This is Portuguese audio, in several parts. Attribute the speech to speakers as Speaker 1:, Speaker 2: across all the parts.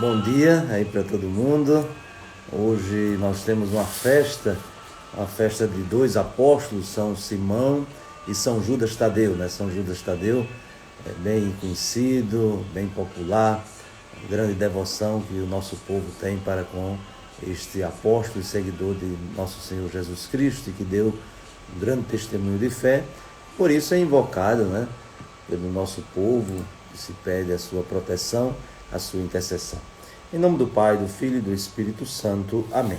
Speaker 1: Bom dia aí para todo mundo. Hoje nós temos uma festa de dois apóstolos, São Simão e São Judas Tadeu, né? São Judas Tadeu é bem conhecido, bem popular, grande devoção que o nosso povo tem para com este apóstolo e seguidor de nosso Senhor Jesus Cristo, e que deu um grande testemunho de fé. Por isso é invocado, né, pelo nosso povo, que se pede a sua proteção, a sua intercessão. Em nome do Pai, do Filho e do Espírito Santo. Amém.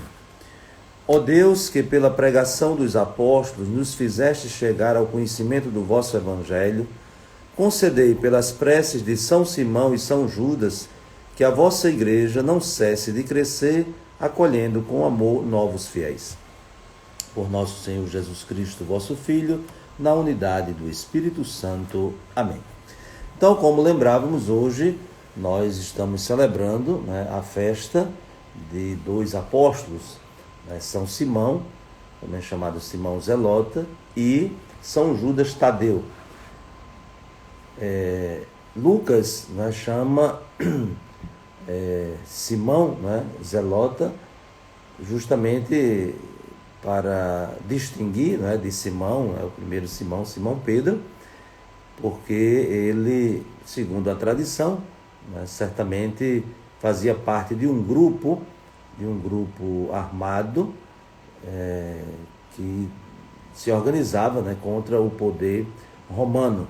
Speaker 1: Ó Deus, que pela pregação dos apóstolos nos fizeste chegar ao conhecimento do vosso Evangelho, concedei pelas preces de São Simão e São Judas que a vossa Igreja não cesse de crescer, acolhendo com amor novos fiéis. Por nosso Senhor Jesus Cristo, vosso Filho, na unidade do Espírito Santo. Amém. Então, como lembrávamos, hoje nós estamos celebrando, né, a festa de dois apóstolos, né, São Simão, também chamado Simão Zelota, e São Judas Tadeu. Lucas, né, chama Simão, né, Zelota, justamente para distinguir, né, de Simão, o primeiro Simão, Simão Pedro, porque ele, segundo a tradição, né, certamente fazia parte de um grupo armado que se organizava, né, contra o poder romano,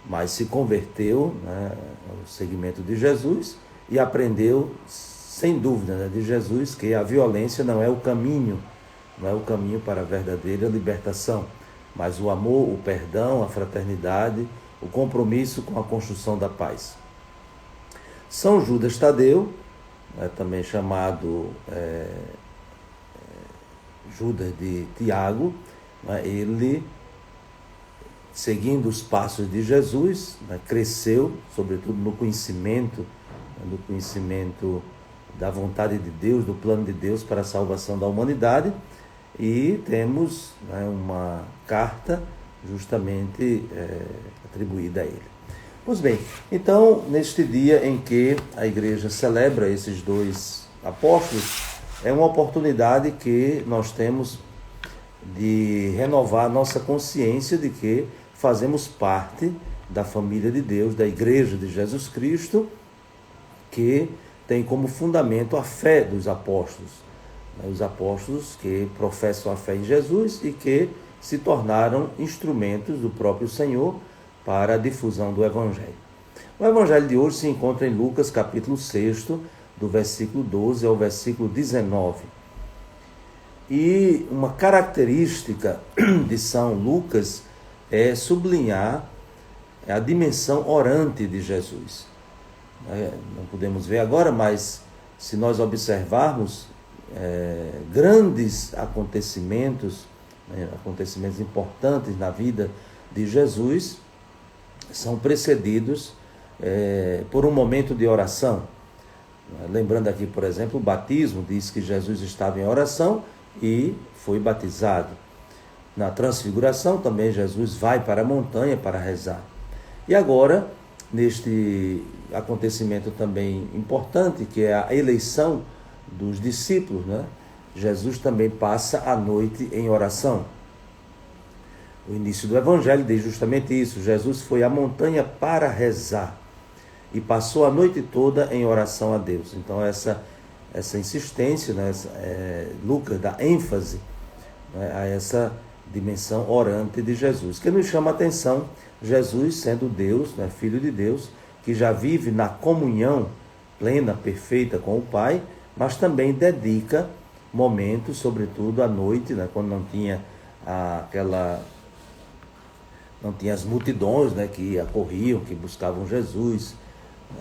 Speaker 1: mas se converteu, né, ao seguimento de Jesus e aprendeu, sem dúvida, né, de Jesus, que a violência não é o caminho para a verdadeira libertação, mas o amor, o perdão, a fraternidade, o compromisso com a construção da paz. São Judas Tadeu, também chamado Judas de Tiago, ele, seguindo os passos de Jesus, cresceu, sobretudo no conhecimento da vontade de Deus, do plano de Deus para a salvação da humanidade, e temos, uma carta justamente atribuída a ele. Pois bem, então, neste dia em que a Igreja celebra esses dois apóstolos, é uma oportunidade que nós temos de renovar nossa consciência de que fazemos parte da família de Deus, da Igreja de Jesus Cristo, que tem como fundamento a fé dos apóstolos. Os apóstolos que professam a fé em Jesus e que se tornaram instrumentos do próprio Senhor para a difusão do Evangelho. O Evangelho de hoje se encontra em Lucas capítulo 6, do versículo 12 ao versículo 19. E uma característica de São Lucas é sublinhar a dimensão orante de Jesus. Não podemos ver agora, mas se nós observarmos grandes acontecimentos, acontecimentos importantes na vida de Jesus, são precedidos por um momento de oração. Lembrando aqui, por exemplo, o batismo, diz que Jesus estava em oração e foi batizado. Na transfiguração também Jesus vai para a montanha para rezar. E agora, neste acontecimento também importante, que é a eleição dos discípulos, né? Jesus também passa a noite em oração. O início do Evangelho diz justamente isso: Jesus foi à montanha para rezar e passou a noite toda em oração a Deus. Então essa insistência, né, Lucas dá ênfase, né, a essa dimensão orante de Jesus, que nos chama a atenção, Jesus sendo Deus, né, Filho de Deus, que já vive na comunhão plena, perfeita com o Pai, mas também dedica momentos, sobretudo à noite, né, quando não tinha as multidões, né, que acorriam, que buscavam Jesus,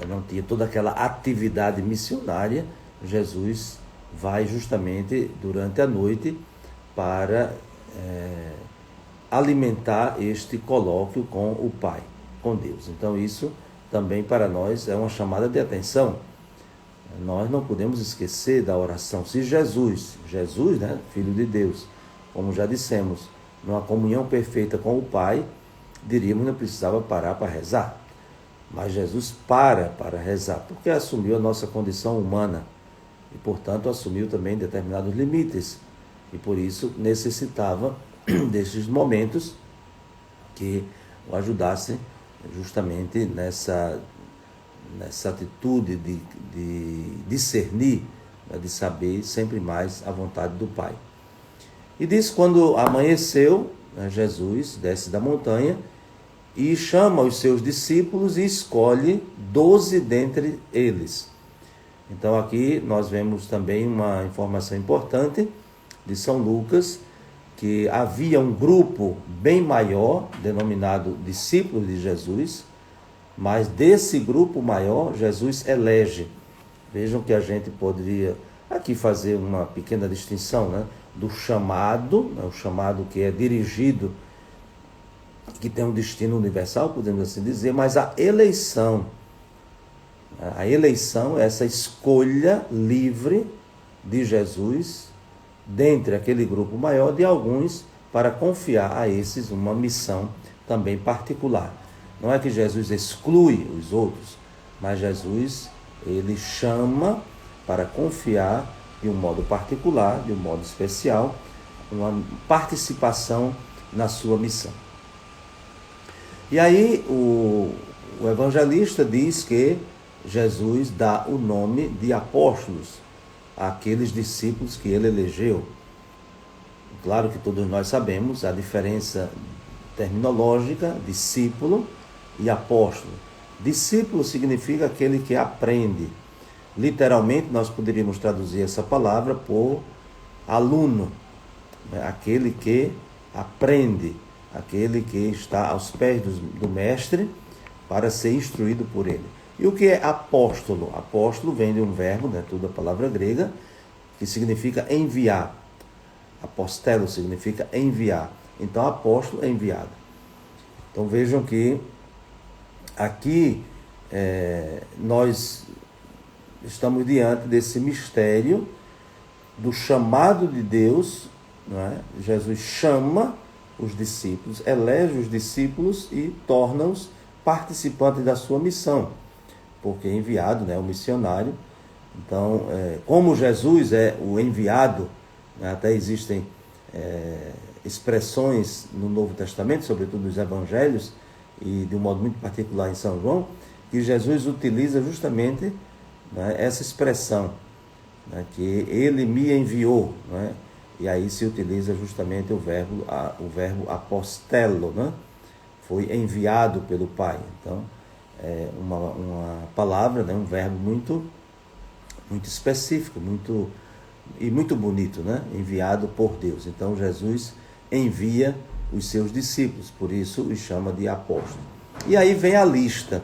Speaker 1: não tinha toda aquela atividade missionária. Jesus vai justamente durante a noite para alimentar este colóquio com o Pai, com Deus. Então isso também para nós é uma chamada de atenção. Nós não podemos esquecer da oração. Se Jesus, né, Filho de Deus, como já dissemos, numa comunhão perfeita com o Pai, diríamos que não precisava parar para rezar. Mas Jesus para rezar, porque assumiu a nossa condição humana e, portanto, assumiu também determinados limites. E por isso necessitava desses momentos que o ajudassem justamente nessa atitude de discernir, de saber sempre mais a vontade do Pai. E diz: quando amanheceu, Jesus desce da montanha e chama os seus discípulos e escolhe 12 dentre eles. Então aqui nós vemos também uma informação importante de São Lucas, que havia um grupo bem maior, denominado discípulos de Jesus, mas desse grupo maior, Jesus elege. Vejam que a gente poderia aqui fazer uma pequena distinção, né, do chamado, o chamado que é dirigido, que tem um destino universal, podemos assim dizer, mas a eleição é essa escolha livre de Jesus, dentre aquele grupo maior, de alguns, para confiar a esses uma missão também particular. Não é que Jesus exclui os outros, mas Jesus, ele chama para confiar de um modo particular, de um modo especial, uma participação na sua missão. E aí o evangelista diz que Jesus dá o nome de apóstolos àqueles discípulos que ele elegeu. Claro que todos nós sabemos a diferença terminológica, discípulo e apóstolo. Discípulo significa aquele que aprende. Literalmente, nós poderíamos traduzir essa palavra por aluno, aquele que aprende, aquele que está aos pés do mestre para ser instruído por ele. E o que é apóstolo? Apóstolo vem de um verbo, tudo a palavra grega, que significa enviar. Apostelo significa enviar. Então, apóstolo é enviado. Então, vejam que aqui nós estamos diante desse mistério do chamado de Deus, não é? Jesus chama os discípulos, elege os discípulos e torna-os participantes da sua missão, porque é enviado, o missionário. Então, como Jesus é o enviado, até existem expressões no Novo Testamento, sobretudo nos Evangelhos, e de um modo muito particular em São João, que Jesus utiliza justamente essa expressão, que ele me enviou, e aí se utiliza justamente o verbo apostelo, foi enviado pelo Pai. Então, é uma palavra, um verbo muito específico, muito bonito, enviado por Deus. Então, Jesus envia os seus discípulos, por isso os chama de apóstolos. E aí vem a lista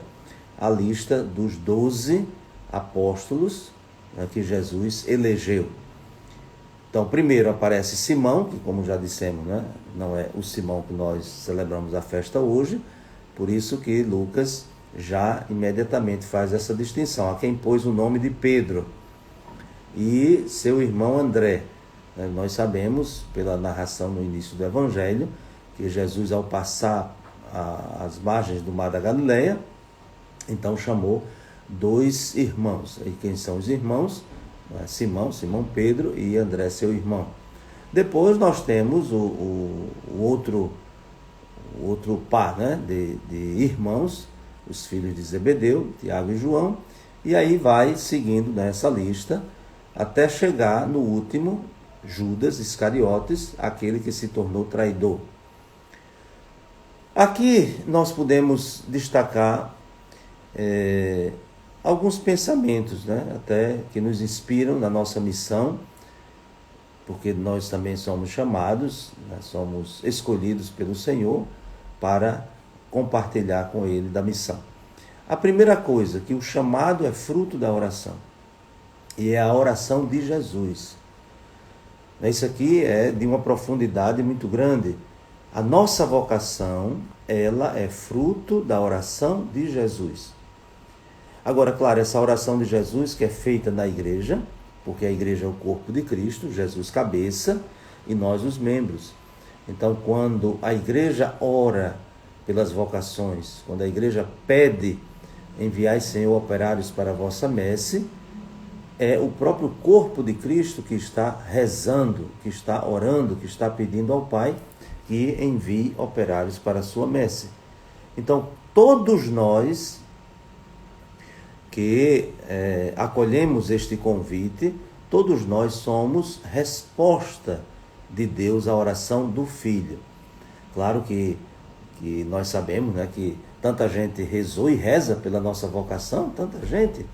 Speaker 1: dos 12 apóstolos que Jesus elegeu. Então, primeiro aparece Simão, que, como já dissemos, não é o Simão que nós celebramos a festa hoje, por isso que Lucas já imediatamente faz essa distinção, a quem pôs o nome de Pedro, e seu irmão André. Nós sabemos, pela narração no início do Evangelho, que Jesus, ao passar as margens do Mar da Galileia, então chamou 2 irmãos. E quem são os irmãos? Simão Pedro e André, seu irmão. Depois nós temos o outro par de irmãos, os filhos de Zebedeu, Tiago e João, e aí vai seguindo nessa lista até chegar no último, Judas Iscariotes, aquele que se tornou traidor. Aqui nós podemos destacar alguns pensamentos, até que nos inspiram na nossa missão, porque nós também somos chamados, somos escolhidos pelo Senhor para compartilhar com Ele da missão. A primeira coisa, que o chamado é fruto da oração, e é a oração de Jesus. Isso aqui é de uma profundidade muito grande. A nossa vocação, ela é fruto da oração de Jesus. Agora, claro, essa oração de Jesus que é feita na igreja, porque a igreja é o corpo de Cristo, Jesus cabeça e nós os membros. Então, quando a igreja ora pelas vocações, quando a igreja pede enviai, Senhor, operários para a vossa messe, é o próprio corpo de Cristo que está rezando, que está orando, que está pedindo ao Pai que envie operários para a sua messe. Então, todos nós que acolhemos este convite, todos nós somos resposta de Deus à oração do Filho. Claro que nós sabemos, né, que tanta gente rezou e reza pela nossa vocação, tanta gente,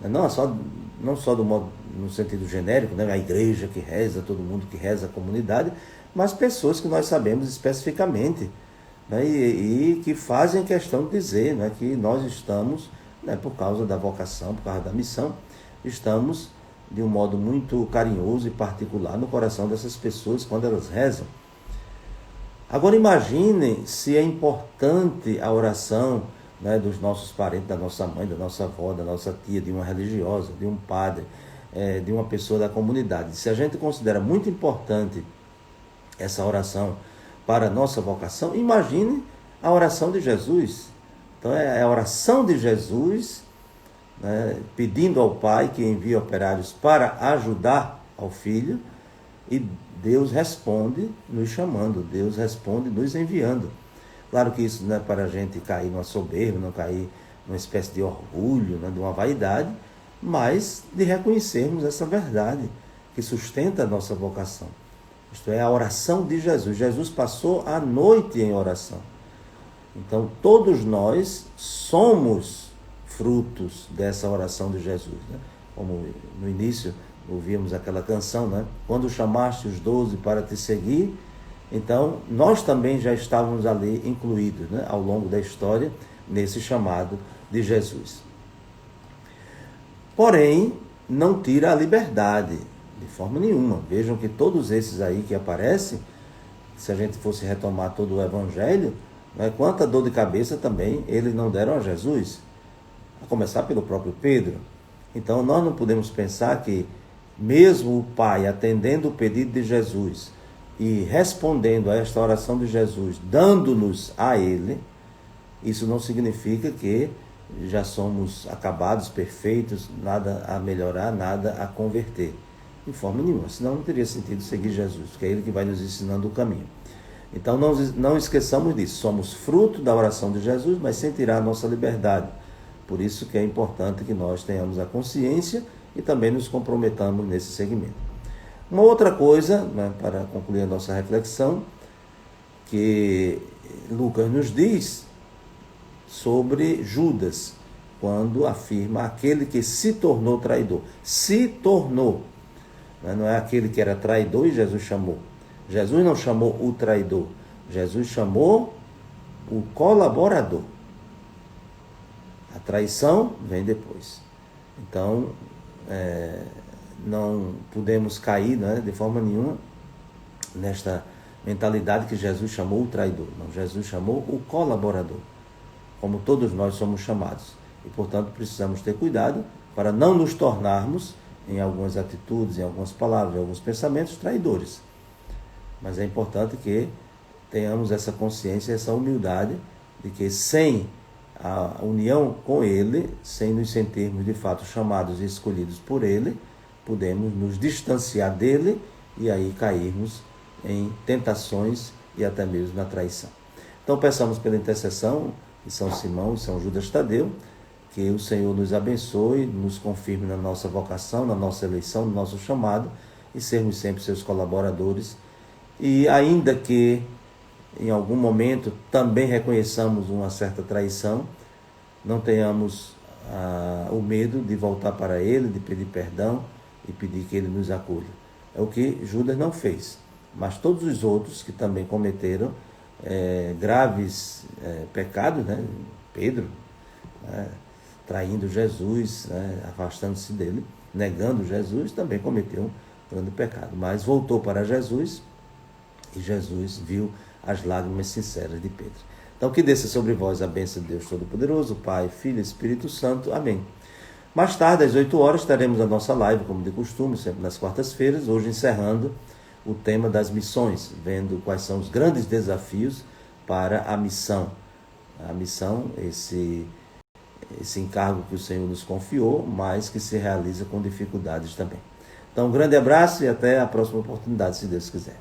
Speaker 1: não só do modo, no sentido genérico, né, a igreja que reza, todo mundo que reza, a comunidade, mas pessoas que nós sabemos especificamente, né, e que fazem questão de dizer, né, que nós estamos, né, por causa da vocação, por causa da missão, estamos de um modo muito carinhoso e particular no coração dessas pessoas quando elas rezam. Agora imaginem se é importante a oração, né, dos nossos parentes, da nossa mãe, da nossa avó, da nossa tia, de uma religiosa, de um padre, de uma pessoa da comunidade. Se a gente considera muito importante essa oração para a nossa vocação, imagine a oração de Jesus. Então é a oração de Jesus, né, pedindo ao Pai que envie operários para ajudar ao Filho, e Deus responde nos chamando, Deus responde nos enviando. Claro que isso não é para a gente cair numa soberba, não cair numa espécie de orgulho, né, de uma vaidade, mas de reconhecermos essa verdade que sustenta a nossa vocação. Isto é, a oração de Jesus. Jesus passou a noite em oração. Então, todos nós somos frutos dessa oração de Jesus, né? Como no início ouvíamos aquela canção, né? Quando chamaste os 12 para te seguir, então nós também já estávamos ali incluídos, né, ao longo da história, nesse chamado de Jesus. Porém, não tira a liberdade, de forma nenhuma. Vejam que todos esses aí que aparecem, se a gente fosse retomar todo o Evangelho, né, quanta dor de cabeça também eles não deram a Jesus, a começar pelo próprio Pedro. Então nós não podemos pensar que mesmo o Pai atendendo o pedido de Jesus e respondendo a esta oração de Jesus, dando-nos a Ele, isso não significa que já somos acabados, perfeitos, nada a melhorar, nada a converter. De forma nenhuma, senão não teria sentido seguir Jesus, porque é Ele que vai nos ensinando o caminho. Então não esqueçamos disso, somos fruto da oração de Jesus, mas sem tirar a nossa liberdade. Por isso que é importante que nós tenhamos a consciência e também nos comprometamos nesse segmento. Uma outra coisa, né, para concluir a nossa reflexão, que Lucas nos diz sobre Judas, quando afirma aquele que se tornou traidor. Se tornou, né, não é aquele que era traidor e Jesus chamou. Jesus não chamou o traidor, Jesus chamou o colaborador. A traição vem depois. Então, não podemos cair, né, de forma nenhuma nesta mentalidade que Jesus chamou o traidor. Não, Jesus chamou o colaborador, como todos nós somos chamados. E, portanto, precisamos ter cuidado para não nos tornarmos, em algumas atitudes, em algumas palavras, em alguns pensamentos, traidores. Mas é importante que tenhamos essa consciência, essa humildade de que sem a união com Ele, sem nos sentirmos de fato chamados e escolhidos por Ele, podemos nos distanciar dele e aí cairmos em tentações e até mesmo na traição. Então peçamos pela intercessão de São Simão e São Judas Tadeu, que o Senhor nos abençoe, nos confirme na nossa vocação, na nossa eleição, no nosso chamado, e sermos sempre seus colaboradores. E ainda que em algum momento também reconheçamos uma certa traição, não tenhamos o medo de voltar para Ele, de pedir perdão e pedir que Ele nos acolha. É o que Judas não fez, mas todos os outros que também cometeram graves pecados, né? Pedro, traindo Jesus, afastando-se dele, negando Jesus, também cometeu um grande pecado, mas voltou para Jesus e Jesus viu as lágrimas sinceras de Pedro. Então que desça sobre vós a bênção de Deus Todo-Poderoso, Pai, Filho e Espírito Santo. Amém. Mais tarde, às 8 horas, teremos a nossa live, como de costume, sempre nas quartas-feiras, hoje encerrando o tema das missões, vendo quais são os grandes desafios para a missão. A missão, esse encargo que o Senhor nos confiou, mas que se realiza com dificuldades também. Então, um grande abraço e até a próxima oportunidade, se Deus quiser.